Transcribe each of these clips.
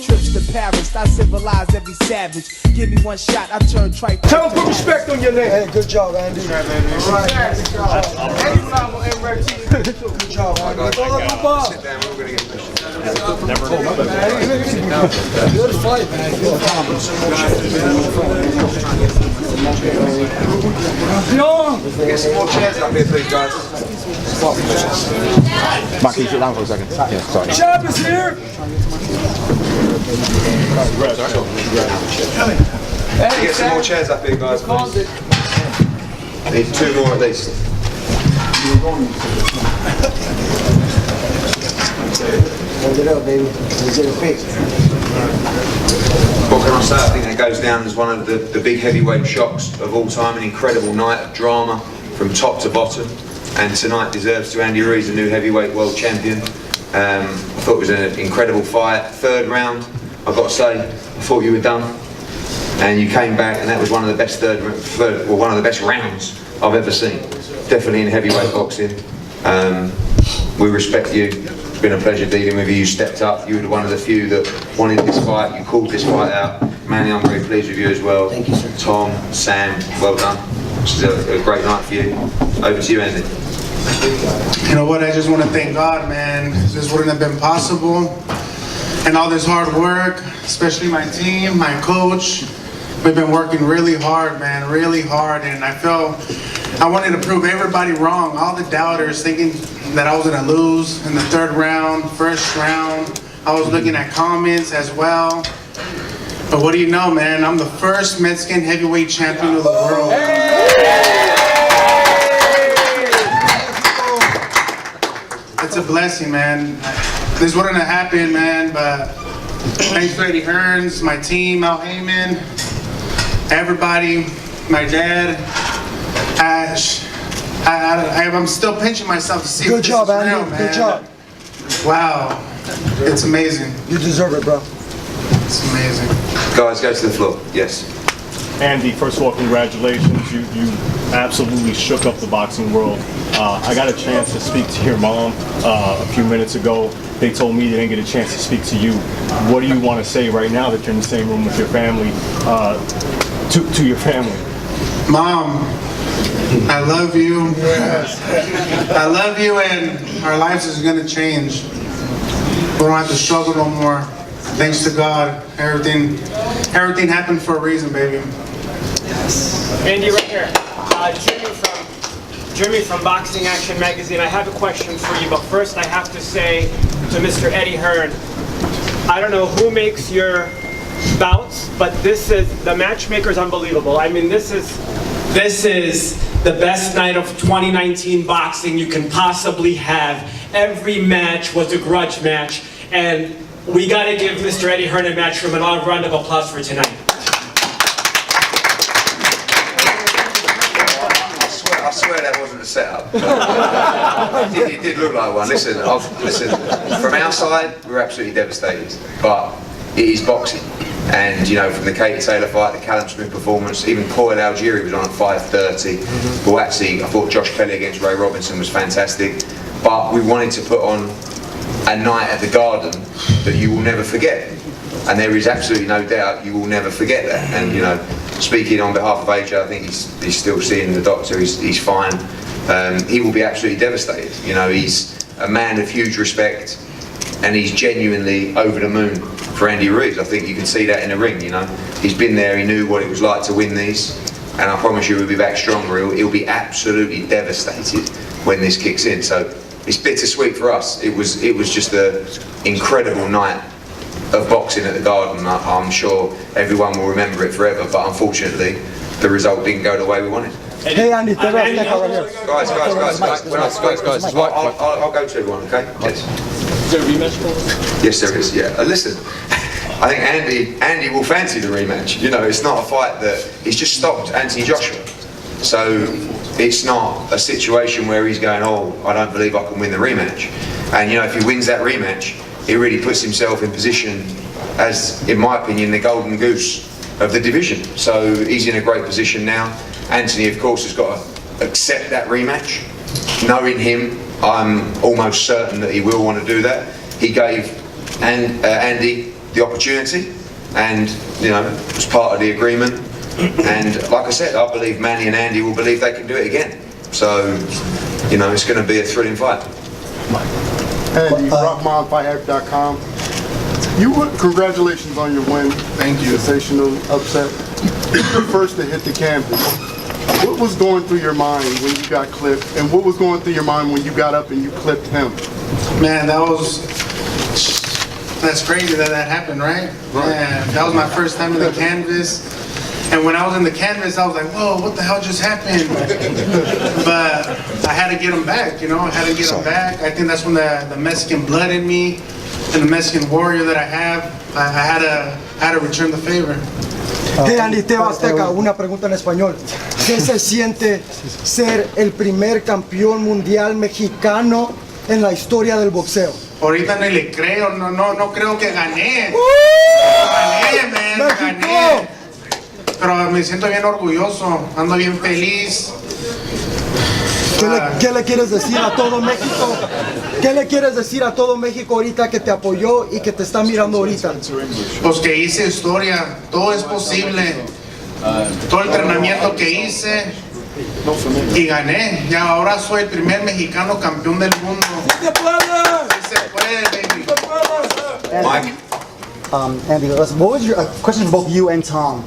Trips to Paris, I civilize every savage. Give me one shot, I turn trite. Tell him put respect on your name. Hey, good job, Andy. All right. Good job, Andy. Sit down, we're going to get questions. Good fight, man. Good fight. Get some more chairs up here, please, guys. Mark, can you sit down for a second? Yeah, sorry. Chap is here. Get some more chairs up here, guys, please. Need 2 more at least. Hold it up, baby. Let's get a pic. What can I say? I think that goes down as one of the big heavyweight shocks of all time. An incredible night of drama from top to bottom. And tonight deserves to Andy Ruiz, the new heavyweight world champion. I thought it was an incredible fight. 3rd round, I've got to say, I thought you were done. And you came back, and that was one of the best one of the best rounds I've ever seen. Definitely in heavyweight boxing. We respect you. It's been a pleasure dealing with you. You stepped up. You were one of the few that wanted this fight. You called this fight out. Manny, I'm very pleased with you as well. Thank you, sir. Tom, Sam, well done. This is a great night for you. Over to you, Andy. You know what, I just want to thank God, man. This wouldn't have been possible. And all this hard work, especially my team, my coach, we've been working really hard, man, really hard. And I wanted to prove everybody wrong. All the doubters thinking that I was going to lose in the 3rd round, 1st round. I was looking at comments as well. But what do you know, man? I'm the first Mexican heavyweight champion of the world. It's a blessing, man. This wouldn't have happened, man, but thanks to Eddie Hearns, my team, Al Heyman, everybody, my dad, Ash. I'm still pinching myself to see Good if this job, is real, Andy. man. Good job. Wow. It's amazing. You deserve it, bro. It's amazing. Guys, go to the floor. Yes. Andy, first of all, congratulations. You absolutely shook up the boxing world. I got a chance to speak to your mom a few minutes ago. They told me they didn't get a chance to speak to you. What do you want to say right now that you're in the same room with your family, to your family? Mom, I love you. I love you, and our lives is going to change. We don't have to struggle no more. Thanks to God, everything happened for a reason, baby. Andy, right here. Jimmy from Boxing Action Magazine. I have a question for you, but first I have to say to Mr. Eddie Hearn, I don't know who makes your bouts, but the matchmaker is unbelievable. I mean, this is the best night of 2019 boxing you can possibly have. Every match was a grudge match, and we got to give Mr. Eddie Hearn and Matchroom a round of applause for tonight. I swear that wasn't a setup. It did look like one. Listen, from our side, we're absolutely devastated. But it is boxing. And, you know, from the Katie Taylor fight, the Callum Smith performance, even Coyle Algieri was on at 5:30. Well, actually, I thought Josh Kelly against Ray Robinson was fantastic. But we wanted to put on a night at the Garden that you will never forget. And there is absolutely no doubt you will never forget that. And, you know, speaking on behalf of AJ, I think he's still seeing the doctor, he's fine. He will be absolutely devastated. You know, he's a man of huge respect, and he's genuinely over the moon for Andy Ruiz. I think you can see that in the ring, you know. He's been there, he knew what it was like to win these, and I promise you he'll be back stronger. He'll be absolutely devastated when this kicks in. So it's bittersweet for us. It was just an incredible night of boxing at the Garden. I'm sure everyone will remember it forever, but unfortunately the result didn't go the way we wanted. Hey, Andy, Guys, I'll go to everyone, okay? Yes. Is there a rematch for us? Yes, there is, yeah. Listen, I think Andy will fancy the rematch. You know, it's not a fight that, he's just stopped Anthony Joshua. So it's not a situation where he's going, oh, I don't believe I can win the rematch. And, you know, if he wins that rematch, he really puts himself in position as, in my opinion, the golden goose of the division. So he's in a great position now. Anthony, of course, has got to accept that rematch. Knowing him, I'm almost certain that he will want to do that. He gave Andy the opportunity, and you know, it was part of the agreement. And like I said, I believe Manny and Andy will believe they can do it again. So, you know, it's going to be a thrilling fight. Andy, rockmonfighthead.com. Congratulations on your win. Thank you. Sensational upset. You were the first to hit the canvas. What was going through your mind when you got clipped, and what was going through your mind when you got up and you clipped him? Man, that's crazy that happened, right? Man, that was my first time in the canvas. And when I was in the canvas, I was like, whoa, what the hell just happened? But I had to get him back, you know? I had to get him back. I think that's when the Mexican blood in me and the Mexican warrior that I have, I had to return the favor. Hey Andy, Teo Azteca, una pregunta en español. ¿Qué se siente ser el primer campeón mundial mexicano en la historia del boxeo? Ahorita ni le creo, no creo que gané. Gané, man, gané. Pero me siento bien orgulloso, ando bien feliz. ¿Qué le quieres decir a todo México? ¿Qué le quieres decir a todo México ahorita que te apoyó y que te está mirando ahorita? Pues que hice historia, todo es posible. Todo el entrenamiento que hice y gané. Ya ahora soy el primer mexicano campeón del mundo. ¡Sí se puede, baby! Mike? Andy, listen, what was your question for both you and Tom?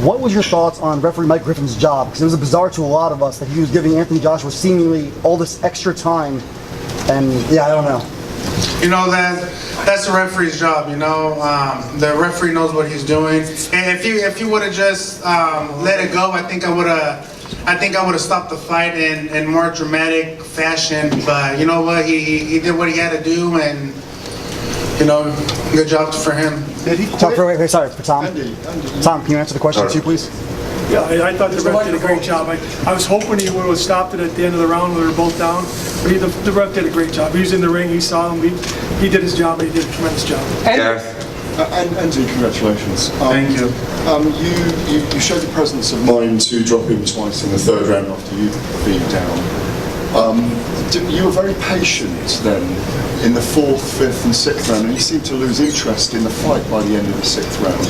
What was your thoughts on referee Mike Griffin's job? Because it was bizarre to a lot of us that he was giving Anthony Joshua seemingly all this extra time, and yeah, I don't know. You know, that's the referee's job, you know. The referee knows what he's doing. And if he would have just let it go, I think I would have stopped the fight in more dramatic fashion. But you know what? He did what he had to do, and you know, good job for him. Did he Tom, sorry, for Tom. Tom, can you answer the question too, please? Yeah, I thought the ref did a great job. I was hoping he would have stopped it at the end of the round when we were both down, but the ref did a great job. He was in the ring, he saw him, he did his job, and he did a tremendous job. Gareth? Andy, congratulations. Thank you. You showed the presence of mind to drop him twice in the third round after you being down. You were very patient then in the fourth, fifth and sixth round, and you seemed to lose interest in the fight by the end of the sixth round.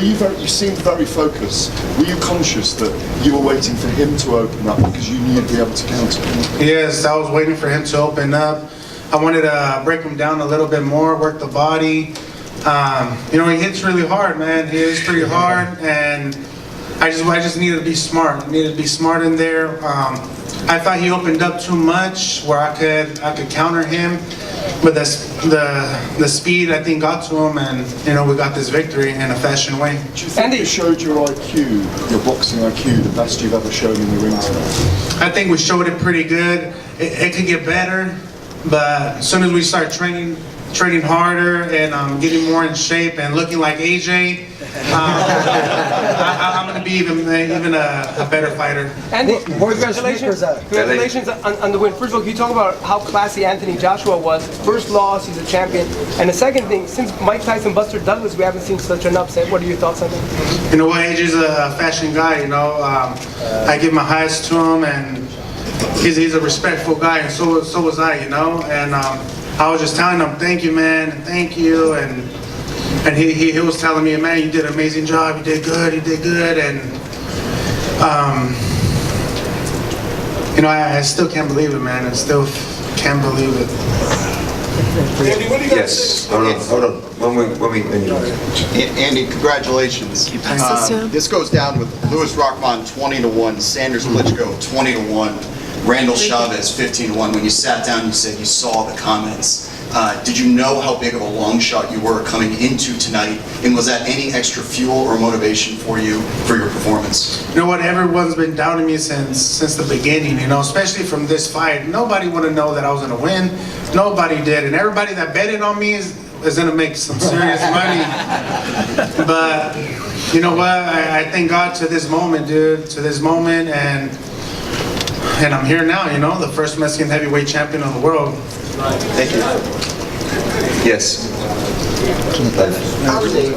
You seemed very focused. Were you conscious that you were waiting for him to open up because you knew you'd be able to counter him? Yes, I was waiting for him to open up. I wanted to break him down a little bit more, work the body. You know, he hits really hard, man. He hits pretty hard, and I just needed to be smart. I needed to be smart in there. I thought he opened up too much where I could counter him, but the speed I think got to him, and you know, we got this victory in a fashion way. Do you think you showed your IQ, your boxing IQ, the best you've ever shown in the ring tonight? I think we showed it pretty good. It could get better, but as soon as we start training harder and getting more in shape and looking like AJ, I'm going to be even a better fighter. Andy, Where's your sneakers at? congratulations on the win. First of all, can you talk about how classy Anthony Joshua was? First loss, he's a champion. And the second thing, since Mike Tyson, Buster Douglas, we haven't seen such an upset. What are your thoughts on that? You know what, AJ's a fashion guy, you know. I give my highest to him, and he's a respectful guy, and so was I, you know. And I was just telling him, thank you, man, and thank you, and he was telling me, man, you did an amazing job, you did good, and you know, I still can't believe it, man. I still can't believe it. Andy, what do you got to Yes, say? hold on. Andy, congratulations. This goes down with Louis Rockmont 20-1, Sanders Klitschko 20-1, Randall Chavez 15-1. When you sat down, you said you saw the comments. Did you know how big of a long shot you were coming into tonight? And was that any extra fuel or motivation for you for your performance? You know what? Everyone's been doubting me since the beginning, you know, especially from this fight. Nobody would have known that I was going to win. Nobody did. And everybody that betted on me is going to make some serious money. But you know what? I thank God to this moment, dude, to this moment. And I'm here now, you know, the first Mexican heavyweight champion of the world. Thank you. Yes. Andy,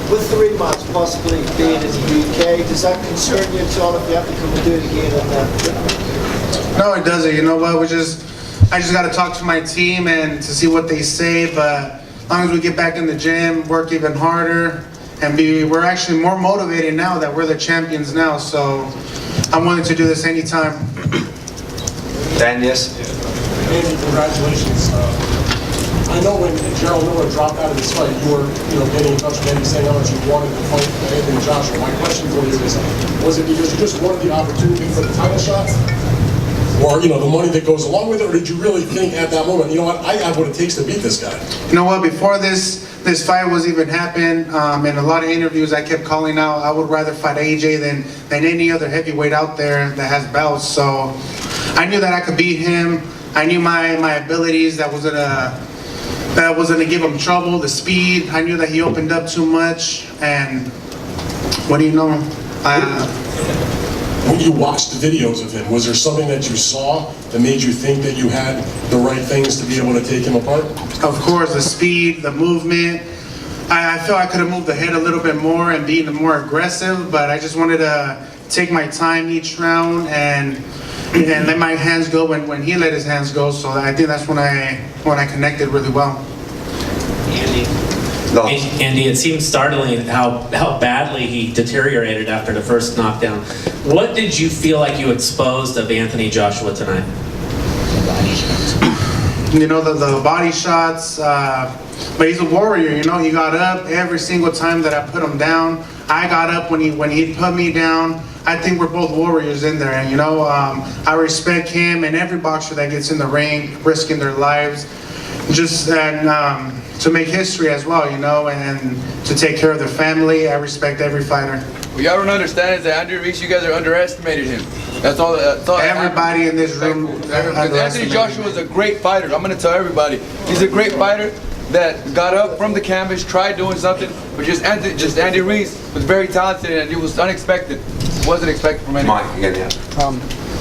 with the rematch possibly being in the UK, does that concern you at all if you have to come and do it again? No, it doesn't. You know what? I just got to talk to my team and to see what they say. But long as we get back in the gym, work even harder, and we're actually more motivated now that we're the champions now. So I'm willing to do this anytime. Dan, yes? Andy, congratulations. I know when Gerald Miller dropped out of this fight, you were, getting in touch with him saying how much you wanted to fight Anthony Joshua. My question for you is, was it because you just wanted the opportunity for the title shot? Or, the money that goes along with it? Or did you really think at that moment, you know what, I have what it takes to beat this guy? You know what, before this fight was even happening, in a lot of interviews I kept calling out, I would rather fight AJ than any other heavyweight out there that has belts. So I knew that I could beat him. I knew my abilities, that was gonna give him trouble, the speed. I knew that he opened up too much, and what do you know? When you watched the videos of him, was there something that you saw that made you think that you had the right things to be able to take him apart? Of course, the speed, the movement. I feel I could have moved the head a little bit more and been more aggressive, but I just wanted to take my time each round and let my hands go when he let his hands go. So I think that's when I connected really well. Andy, it seems startling how badly he deteriorated after the first knockdown. What did you feel like you exposed of Anthony Joshua tonight? The body shots, but he's a warrior, he got up every single time that I put him down. I got up when he put me down. I think we're both warriors in there, and I respect him and every boxer that gets in the ring, risking their lives, to make history as well, and to take care of their family. I respect every fighter. What y'all don't understand is that Andy Ruiz, you guys are underestimated him. That's all. Everybody in this room. Anthony Joshua is a great fighter. I'm going to tell everybody, he's a great fighter that got up from the canvas, tried doing something, but just Andy Ruiz was very talented and it was unexpected. Wasn't expected from anyone. Mike again, yeah.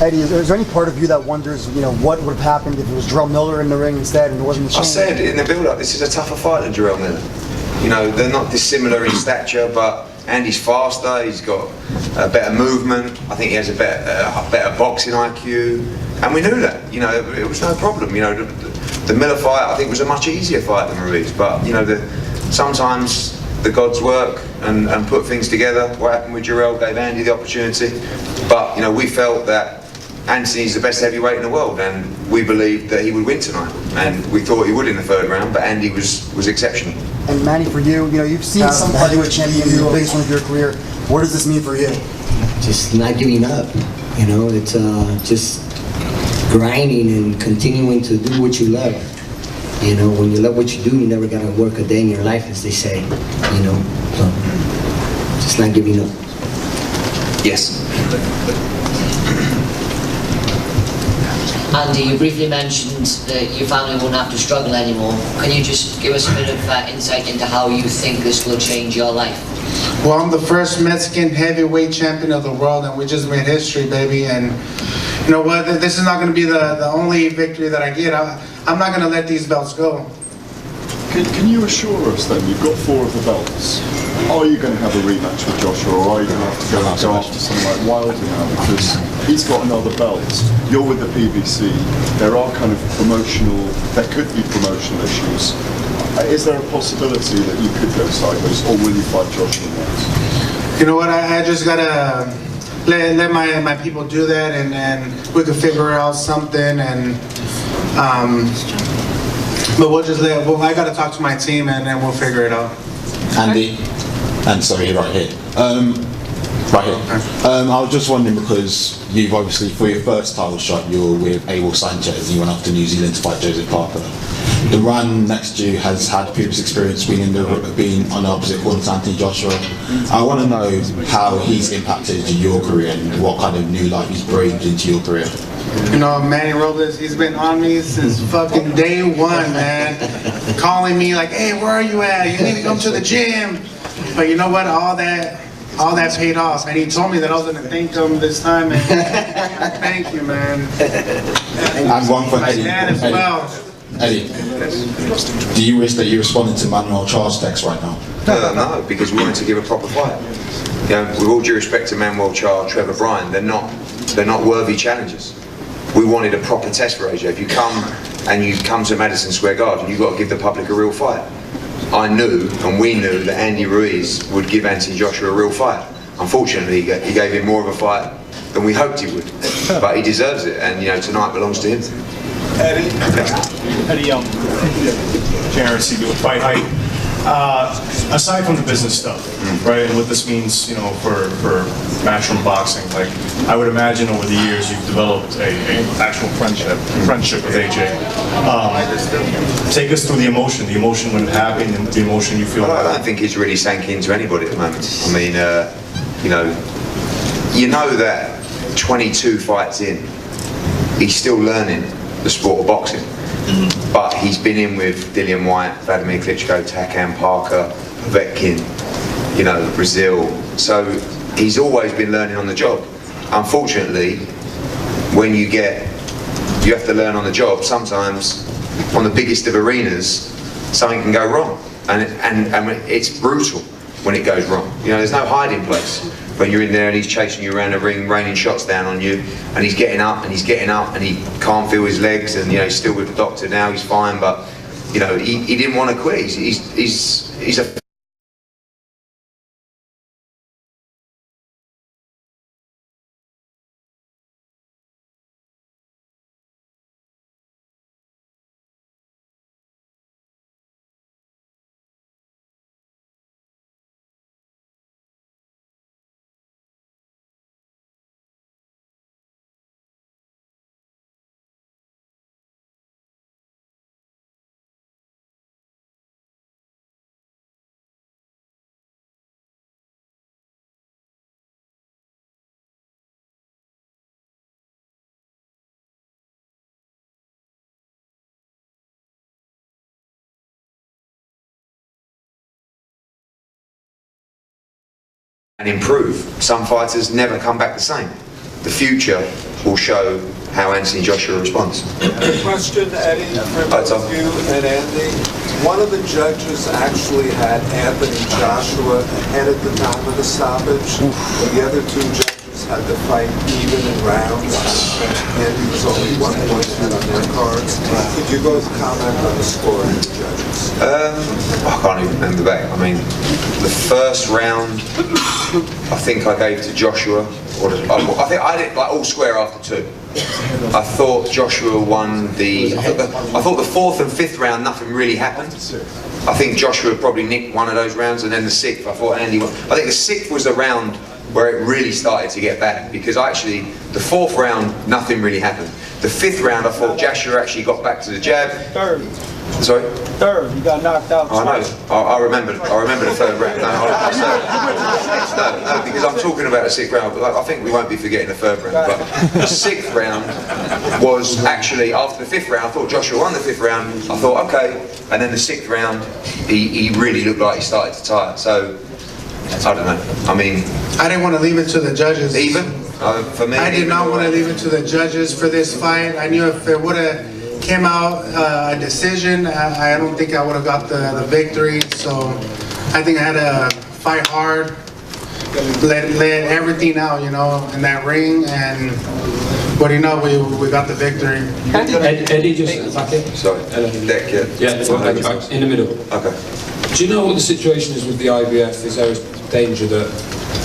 Eddie, is there any part of you that wonders, what would have happened if it was Jarrell Miller in the ring instead and it wasn't the I said in the build-up, this is a tougher fight than Jarrell Miller. They're not dissimilar in stature, but Andy's faster, he's got a better movement, I think he has a better boxing IQ, and we knew that, it was no problem. The Miller fight, I think, was a much easier fight than Ruiz, but sometimes the gods work and put things together. What happened with Jarrell gave Andy the opportunity, but we felt that Anthony's the best heavyweight in the world, and we believed that he would win tonight, and we thought he would in the third round, but Andy was exceptional. And Manny, for you, you've seen some heavyweight champion in the biggest one of your career. What does this mean for you? Just not giving up. It's just grinding and continuing to do what you love. When you love what you do, you never gotta work a day in your life, as they say. So just not giving up. Yes. Andy, you briefly mentioned that your family won't have to struggle anymore. Can you just give us a bit of insight into how you think this will change your life? Well, I'm the first Mexican heavyweight champion of the world, and we just made history, baby. And you know what? This is not going to be the only victory that I get. I'm not going to let these belts go. Can you assure us then, you've got 4 of the belts, are you going to have a rematch with Joshua, or are you going to have to go after someone like Wilder now, because he's got another belt, you're with the PBC, there are kind of there could be promotional issues. Is there a possibility that you could go sideways, or will you fight Joshua next? You know what, I just got to let my people do that, and we can figure out something, and but we'll just I got to talk to my team, and then we'll figure it out. Andy, and sorry, right here. Right here. I was just wondering, because you've obviously, for your first title shot, you were with Abel Sanchez, and you went off to New Zealand to fight Joseph Parker. The run next to you has had previous experience being on the opposite corner to Anthony Joshua. I want to know how he's impacted your career and what kind of new life he's breathed into your career. Manny Robles, he's been on me since fucking day one, man. Calling me like, hey, where are you at? You need to come to the gym. But you know what? All that paid off. And he told me that I was going to thank him this time. And thank you, man. And one for Eddie. My dad as well. Eddie, do you wish that you responded to Manuel Charles' text right now? No, because we wanted to give a proper fight. With all due respect to Manuel Charles, Trevor Bryan, they're not worthy challengers. We wanted a proper test for AJ. If you come to Madison Square Garden, you've got to give the public a real fight. I knew, and we knew, that Andy Ruiz would give Anthony Joshua a real fight. Unfortunately, he gave him more of a fight than we hoped he would, but he deserves it, and tonight belongs to him. Eddie, Terrence, you fight height. Aside from the business stuff, right, and what this means, for matchroom boxing, like I would imagine over the years you've developed a actual friendship with AJ. Take us through the emotion when it happened, and the emotion you feel. Well, I don't think it's really sank into anybody at the moment. I mean, you know that 22 fights in, he's still learning the sport of boxing. But he's been in with Dillian White, Vladimir Klitschko, Takan Parker, Vetkin, Brazil. So he's always been learning on the job. Unfortunately, when you have to learn on the job, sometimes on the biggest of arenas, something can go wrong. And it's brutal when it goes wrong. There's no hiding place. When you're in there and he's chasing you around the ring, raining shots down on you, and he's getting up and he can't feel his legs, and he's still with the doctor now, he's fine, but he didn't want to quit. He's a and improve. Some fighters never come back the same. The future will show how Anthony Joshua responds. A question, Eddie, for both you and Andy. One of the judges actually had Anthony Joshua ahead at the time of the stoppage. The other two judges had to fight even in rounds. Andy was only 1 point ahead on their cards. Could you both comment on the score of the judges? I can't even remember back. I mean, the first round, I think I gave to Joshua. I think I did all square after 2. I thought Joshua won I thought the 4th and 5th round, nothing really happened. I think Joshua probably nicked one of those rounds, and then the 6th, I thought Andy won. I think the 6th was the round where it really started to get bad, because actually the 4th round, nothing really happened. The 5th round, I thought Joshua actually got back to the jab. Third. Sorry? Third. You got knocked out. I know. I remember the 3rd round. No, because I'm talking about the 6th round. But I think we won't be forgetting the 3rd round. But the 6th round was actually after the 5th round. I thought Joshua won the 5th round. I thought okay, and then the 6th round, he really looked like he started to tire. So I don't know. I mean, I didn't want to leave it to the judges. Even for me, I did not want to leave it to the judges for this fight. I knew if it would have came out a decision, I don't think I would have got the victory. So I think I had to fight hard, let everything out, in that ring, and we got the victory. Eddie, just back in. Sorry, Yeah, in the middle. Okay. Do you know what the situation is with the IBF? Is there a danger that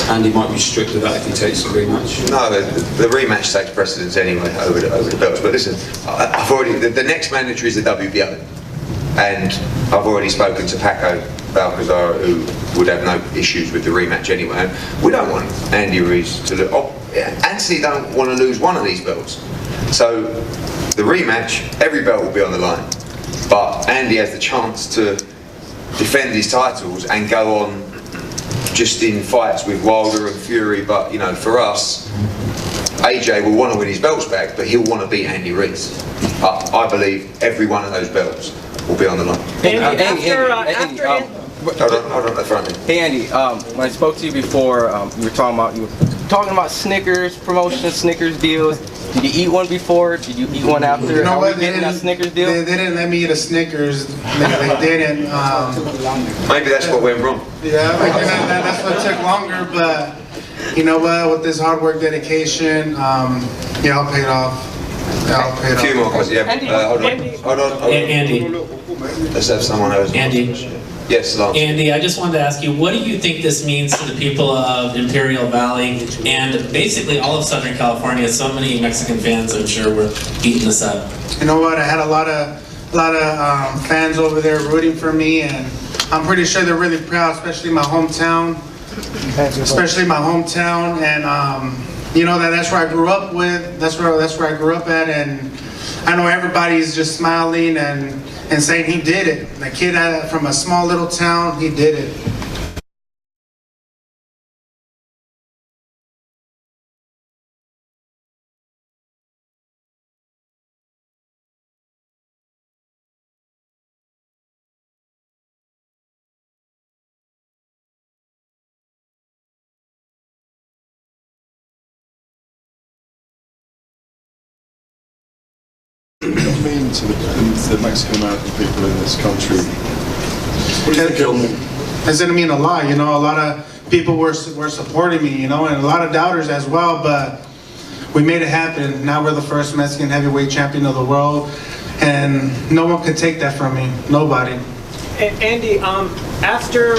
Andy might be stripped of that if he takes the rematch? No, the rematch takes precedence anyway over the belts. But listen, I've already the next mandatory is the WBO, and I've already spoken to Paco Balcazar, who would have no issues with the rematch anyway. We don't want Andy Ruiz to look. Anthony don't want to lose one of these belts. So the rematch, every belt will be on the line, but Andy has the chance to defend his titles and go on just in fights with Wilder and Fury. But for us, AJ will want to win his belts back, but he'll want to beat Andy Ruiz. I believe every one of those belts will be on the line. Hold on, the front end. Hey Andy, when I spoke to you before, you were talking about Snickers promotion, Snickers deals. Did you eat one before? Did you eat one after? You know what? They getting that Snickers deal? They didn't let me eat a Snickers. They didn't. Maybe that's what went wrong. Yeah, that's what took longer. But you know what? With this hard work, dedication, I'll pay it off. A few more questions. Yeah. Hold on. Andy. Let's have someone else. Andy, Yes, Lance. Andy, I just wanted to ask you, what do you think this means to the people of Imperial Valley and basically all of Southern California? So many Mexican fans, I'm sure, were eating this up. You know what? I had a lot of fans over there rooting for me, and I'm pretty sure they're really proud, especially my hometown. And you know that's where I grew up with. That's where I grew up at, and I know everybody's just smiling and saying he did it. The kid from a small little town, he did it. What does it mean to the Mexican American people in this country? What do you think it'll mean? It's gonna mean a lot, you know. A lot of people were supporting me, you know, and a lot of doubters as well. But we made it happen. Now we're the first Mexican heavyweight champion of the world, and no one could take that from me. Nobody. Andy, after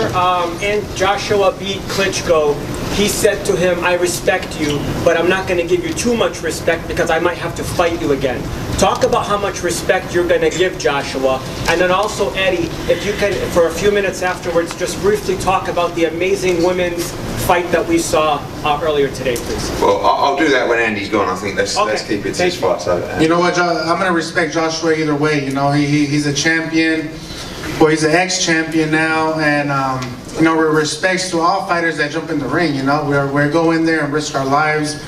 Joshua beat Klitschko, he said to him, "I respect you, but I'm not going to give you too much respect because I might have to fight you again." Talk about how much respect you're going to give Joshua, and then also Eddie, if you can, for a few minutes afterwards, just briefly talk about the amazing women's fight that we saw earlier today, please. Well, I'll do that when Andy's gone. I think let's keep it to this fight. So, You know what? I'm going to respect Joshua either way. You know, he's a champion. Well, he's an ex-champion now, and you know, we're respects to all fighters that jump in the ring. You know, we go in there and risk our lives,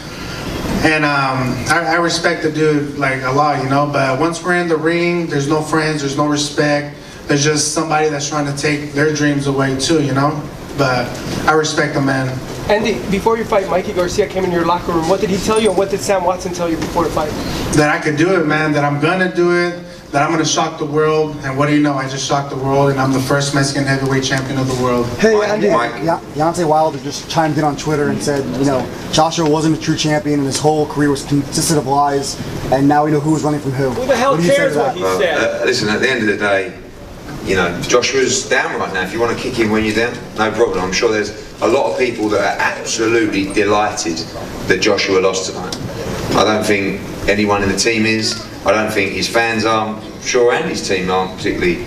and I respect the dude like a lot. You know, but once we're in the ring, there's no friends, there's no respect. There's just somebody that's trying to take their dreams away too. You know, but I respect the man. Andy, before your fight, Mikey Garcia came in your locker room. What did he tell you, and what did Sam Watson tell you before the fight? That I could do it, man. That I'm gonna do it. That I'm going to shock the world, and what do you know? I just shocked the world, and I'm the first Mexican heavyweight champion of the world. Hey, Andy, Deontay Wilder just chimed in on Twitter and said, you know, Joshua wasn't a true champion, and his whole career was consisted of lies, and now we know who was running from who. Who the hell cares what he said? Listen, at the end of the day, you know, Joshua's down right now. If you want to kick him when you're down, no problem. I'm sure there's a lot of people that are absolutely delighted that Joshua lost tonight. I don't think anyone in the team is. I don't think his fans are. I'm sure Andy's team aren't particularly,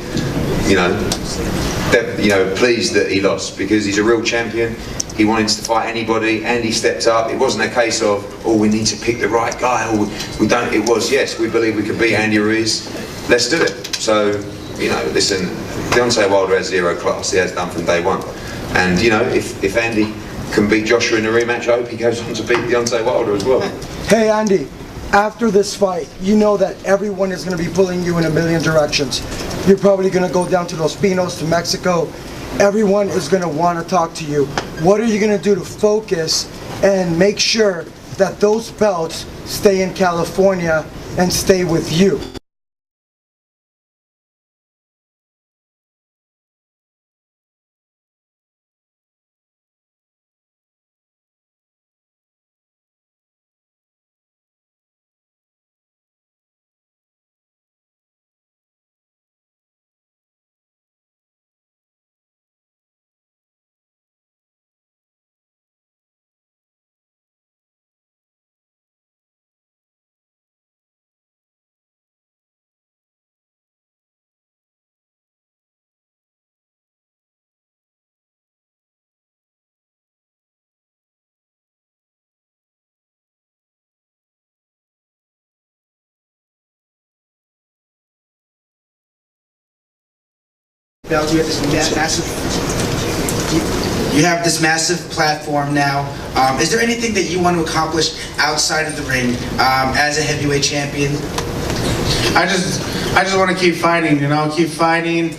pleased that he lost, because he's a real champion. He wanted to fight anybody. Andy stepped up. It wasn't a case of, oh, we need to pick the right guy, or we don't. It was, yes, we believe we could beat Andy Ruiz. Let's do it. So, listen, Deontay Wilder has zero class. He has done from day one. And, if Andy can beat Joshua in a rematch, I hope he goes on to beat Deontay Wilder as well. Hey, Andy. After this fight, you know that everyone is going to be pulling you in a million directions. You're probably going to go down to Los Pinos, to Mexico. Everyone is going to want to talk to you. What are you going to do to focus and make sure that those belts stay in California and stay with you? You have this massive platform now. Is there anything that you want to accomplish outside of the ring as a heavyweight champion? I just want to keep fighting, keep fighting,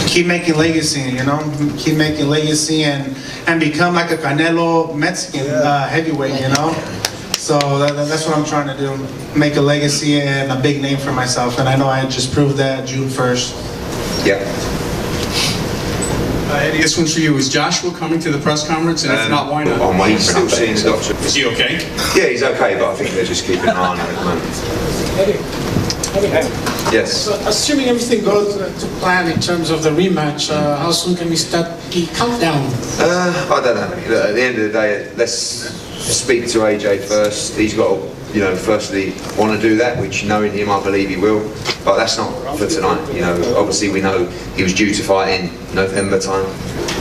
keep making legacy, keep making legacy and become like a Canelo Mexican heavyweight, So that's what I'm trying to do, make a legacy and a big name for myself, and I know I just proved that June 1st. Yeah. Eddie, this one's for you. Is Joshua coming to the press conference? And if not, why not? I'm waiting for an update. Is he okay? Yeah, he's okay, but I think they're just keeping an eye on him at the moment. Eddie, Yes. So assuming everything goes to plan in terms of the rematch, how soon can we start the countdown? I don't know. Look, at the end of the day, let's speak to AJ first. He's got to, firstly want to do that, which knowing him, I believe he will. But that's not for tonight. Obviously we know he was due to fight in November time.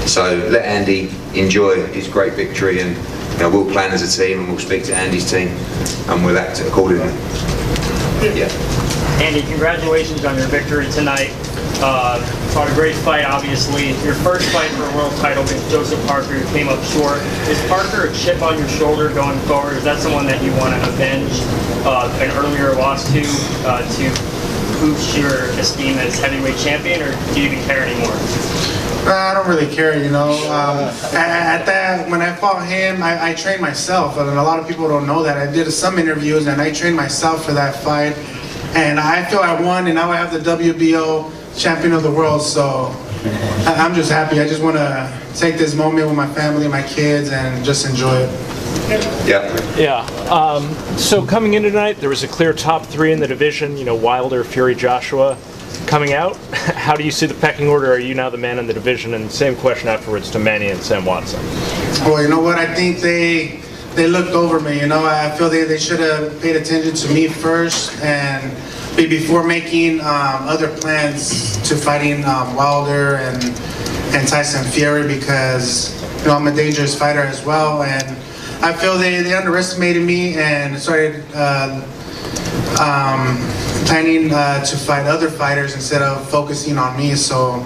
So let Andy enjoy his great victory, and we'll plan as a team, and we'll speak to Andy's team, and we'll act accordingly. Yeah. Andy, congratulations on your victory tonight. Fought a great fight, obviously. Your first fight for a world title against Joseph Parker, you came up short. Is Parker a chip on your shoulder going forward? Is that someone that you want to avenge an earlier loss to boost your esteem as heavyweight champion, or do you even care anymore? I don't really care, At that, when I fought him, I trained myself, and a lot of people don't know that. I did some interviews, and I trained myself for that fight, and I feel I won, and now I have the WBO champion of the world, so I'm just happy. I just want to take this moment with my family, my kids, and just enjoy it. Yeah. So coming in tonight, there was a clear top three in the division, Wilder, Fury, Joshua. Coming out, how do you see the pecking order? Are you now the man in the division? And same question afterwards to Manny and Sam Watson. Well, you know what? I think they looked over me. I feel they should have paid attention to me first, and before making other plans to fighting Wilder and Tyson Fury, because I'm a dangerous fighter as well, and I feel they underestimated me and started planning to fight other fighters instead of focusing on me. So,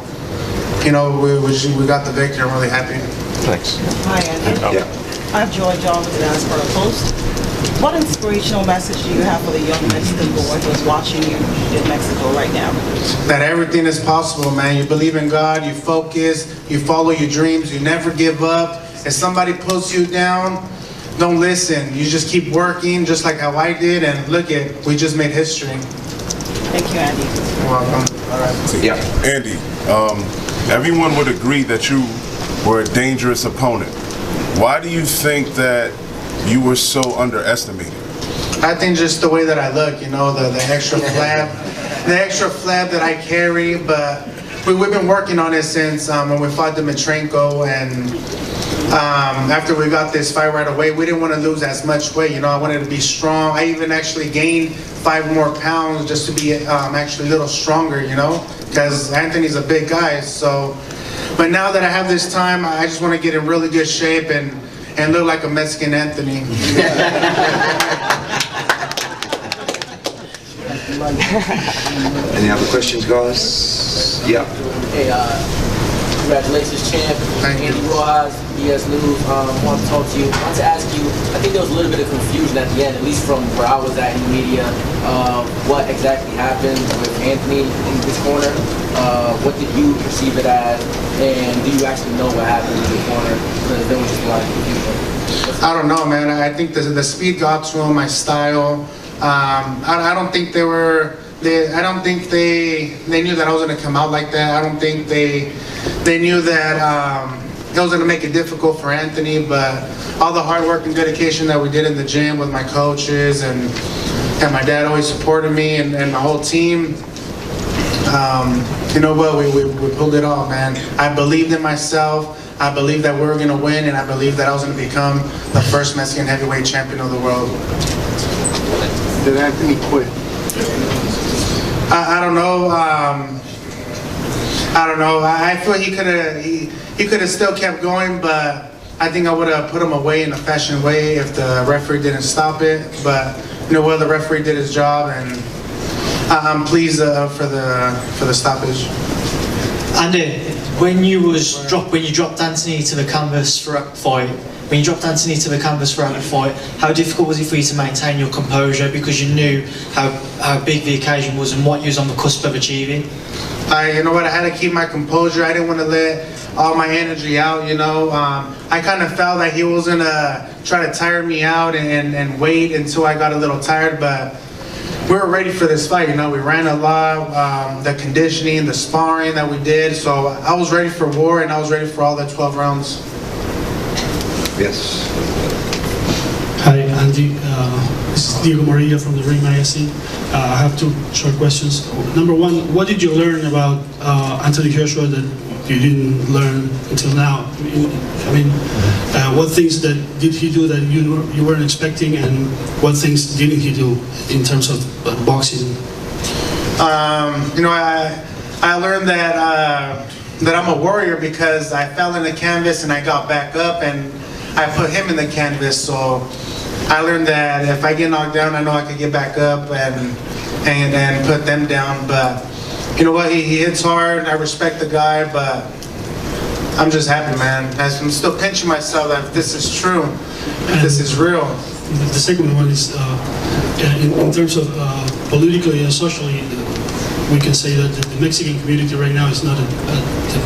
we got the victory. I'm really happy. Thanks. Hi, Andy. I'm Joy John with the Diaspora Post. What inspirational message do you have for the young Mexican boy who's watching you in Mexico right now? That everything is possible, man. You believe in God, you focus, you follow your dreams, you never give up. If somebody pulls you down, don't listen. You just keep working, just like how I did, and we just made history. Thank you, Andy. You're welcome. All right. Yeah. Andy, everyone would agree that you were a dangerous opponent. Why do you think that you were so underestimated? I think just the way that I look, the extra flab that I carry, but we've been working on it since when we fought Dimitrenko, and after we got this fight right away, we didn't want to lose as much weight. I wanted to be strong. I even actually gained 5 more pounds just to be actually a little stronger, because Anthony's a big guy. So, but now that I have this time, I just want to get in really good shape and look like a Mexican Anthony. Any other questions, guys? Yeah. Hey, congratulations, champ. Andy Rojas, BS News. Want to talk to you. Want to ask you, I think there was a little bit of confusion at the end, at least from where I was at in the media, what exactly happened with Anthony in this corner. What did you perceive it as, and do you actually know what happened in the corner? Because there was just a lot of confusion. I don't know, man. I think the speed got to him, my style. I don't think I don't think they knew that I was going to come out like that. I don't think they knew that it was going to make it difficult for Anthony. But all the hard work and dedication that we did in the gym with my coaches and my dad always supported me and my whole team. You know what? We pulled it off, man. I believed in myself. I believed that we were going to win, and I believed that I was going to become the first Mexican heavyweight champion of the world. Did Anthony quit? I don't know. I don't know. I feel he could have still kept going, but I think I would have put him away in a fashion way if the referee didn't stop it. But the referee did his job, and I'm pleased for the stoppage. Andy, when you dropped Anthony to the canvas throughout the fight, how difficult was it for you to maintain your composure, because you knew how big the occasion was and what you was on the cusp of achieving? You know what? I had to keep my composure. I didn't want to let all my energy out. I kind of felt like he was gonna try to tire me out and wait until I got a little tired, but we were ready for this fight. We ran a lot, the conditioning, the sparring that we did. So I was ready for war, and I was ready for all the 12 rounds. Yes. Hi, Andy. This is Diego Morilla from the Ring Magazine. I have two short questions. Number one, what did you learn about Anthony Joshua that you didn't learn until now? What things that did he do that you weren't expecting, and what things didn't he do in terms of boxing? I learned that I'm a warrior because I fell in the canvas and I got back up and I put him in the canvas. So I learned that if I get knocked down, I know I can get back up and put them down. But you know what? He hits hard. I respect the guy, but I'm just happy, man. I'm still pinching myself that this is true, this is real. The second one is in terms of politically and socially. We can say that the Mexican community right now is not at the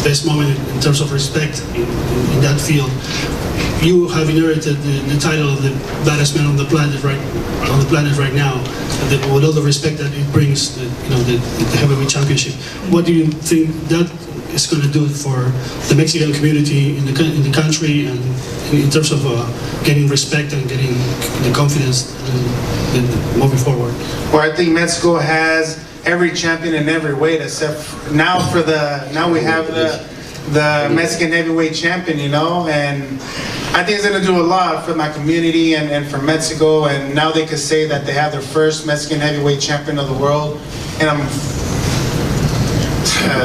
best moment in terms of respect in that field. You have inherited the title of the baddest man on the planet right now, with all the respect that it brings, the heavyweight championship. What do you think that is going to do for the Mexican community in the country, and in terms of getting respect and getting the confidence and moving forward? Well, I think Mexico has every champion in every weight, except now we have the Mexican heavyweight champion, and I think it's going to do a lot for my community and for Mexico, and now they could say that they have their first Mexican heavyweight champion of the world, and I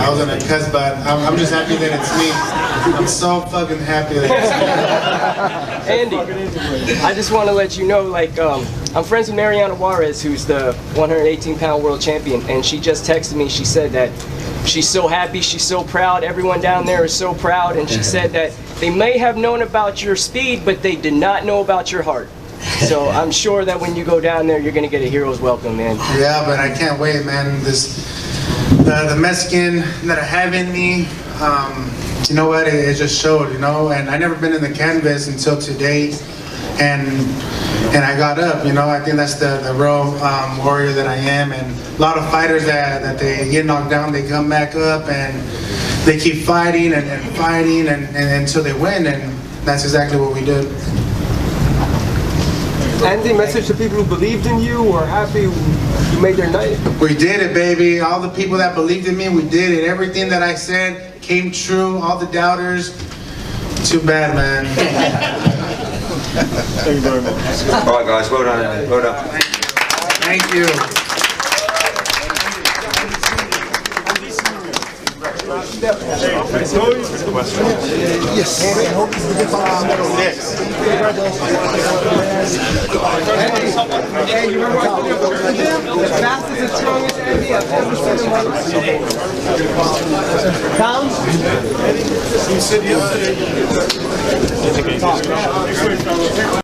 was gonna cuss, but I'm just happy that it's me. I'm so fucking happy that it's me. Andy, I just want to let you know, I'm friends with Mariana Juarez, who's the 118-pound world champion, and she just texted me. She said that she's so happy, she's so proud, everyone down there is so proud, and she said that they may have known about your speed, but they did not know about your heart. So I'm sure that when you go down there, you're going to get a hero's welcome, man. Yeah, but I can't wait, man. The Mexican that I have in me, you know what, it just showed, and I never been in the canvas until today, and I got up, I think that's the real warrior that I am. And a lot of fighters that they get knocked down, they come back up and they keep fighting and fighting and until they win, and that's exactly what we did. Andy, message to people who believed in you or happy you made their night. We did it, baby. All the people that believed in me, we did it. Everything that I said came true. All the doubters, too bad, man. Thank you very much. All right, guys. Well done. Well done. Thank you. Yes. Hey, you remember I told you about the fastest and strongest Andy I've ever seen in my life. Pounds? You said yesterday.